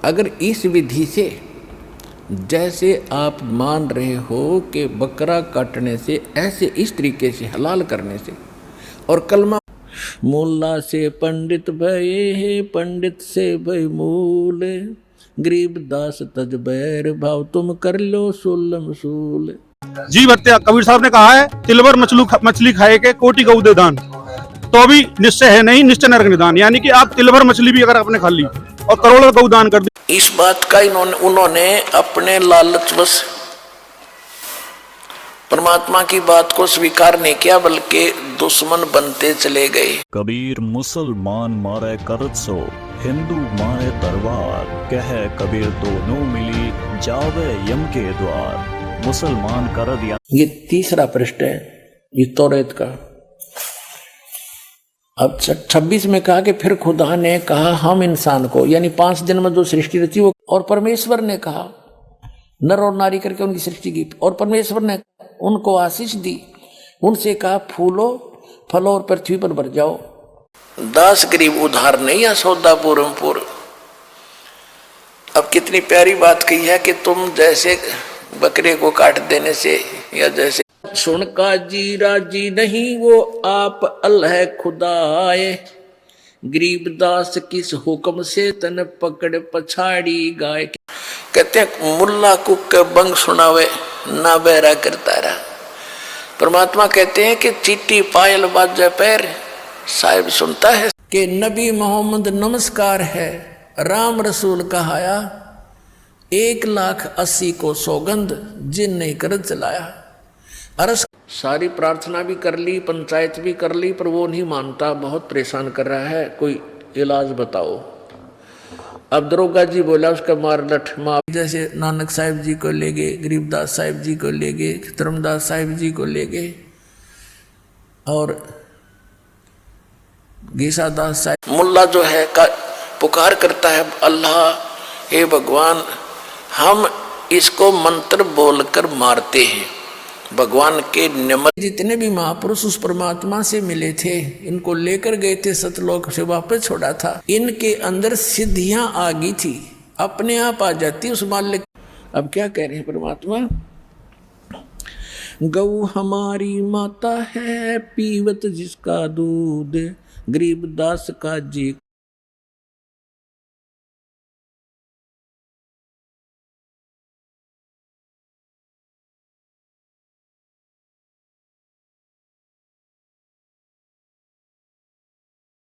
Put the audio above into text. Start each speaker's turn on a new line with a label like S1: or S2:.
S1: अगर इस विधि से जैसे आप मान रहे हो कि बकरा काटने से, ऐसे इस तरीके से हलाल करने से, और कलमा मुल्ला से पंडित भये है, पंडित से भय मूल, गरीब दास तज बैर भाव, तुम कर लो सोलम सूल।
S2: जीव हत्या कबीर साहब ने कहा है, तिलवर मछली खाए के कोटि गऊ दे दान, तो भी निश्चय है नहीं, निश्चय नरक निदान। यानी कि आप तिलभर मछली भी अगर आपने खा ली और करोड़ों गौ दान कर दी।
S1: इस बात का उन्होंने अपने लालचवश परमात्मा की बात को स्वीकार नहीं किया, बल्कि दुश्मन बनते चले गए।
S3: कबीर मुसलमान मारे करत सो, हिंदू मारे तलवार, कह कबीर दोनों मिली जावे यम के द्वार, मुसलमान कर दिया।
S1: ये तीसरा पृष्ठ है ये तौरेत का। अब 26 में कहा कि फिर खुदा ने कहा हम इंसान को, यानी 5 दिन में जो सृष्टि रची वो, और परमेश्वर ने कहा नर और नारी करके उनकी सृष्टि की, और परमेश्वर ने उनको आशीष दी, उनसे कहा फूलो फलो और पृथ्वी पर भर जाओ। 10 गरीब उधार नहीं या सौदा पूरमपुर। अब कितनी प्यारी बात कही है कि तुम जैसे बकरे को काट देने से, या जैसे सुन का जी राजी नहीं वो आप अल्लाह खुदाए, गरीब दास किस हुक्म से तन पकड़ पछाड़ी गाय। कहते हैं मुल्ला कुक बंग सुनावे ना बहरा करता रहा। परमात्मा कहते हैं कि चीटी पायल बाजे पैर साहिब सुनता है कि नबी मोहम्मद नमस्कार है, राम रसूल कहाया, 1,80,000 को सौगंध जिन नहीं कर चलाया। अरस सारी प्रार्थना भी कर ली, पंचायत भी कर ली, पर वो नहीं मानता, बहुत परेशान कर रहा है, कोई इलाज बताओ। अब दरोगा जी बोला उसका मार लठ मार। जैसे नानक साहिब जी को ले गए, गरीबदास साहिब जी को ले गए, धर्मदास साहिब जी को ले गए, और गीसादास साहिब। मुल्ला जो है का पुकार करता है अल्लाह, हे भगवान, हम इसको मंत्र बोलकर मारते हैं। भगवान के निमित्त जितने भी महापुरुष उस परमात्मा से मिले थे, इनको लेकर गए थे सतलोक से, वापस छोड़ा था, इनके अंदर सिद्धियां आ गई थी, अपने आप आ जाती उस मालिक। अब क्या कह रहे हैं परमात्मा, गौ हमारी माता है, पीवत जिसका दूध, गरीब दास का जी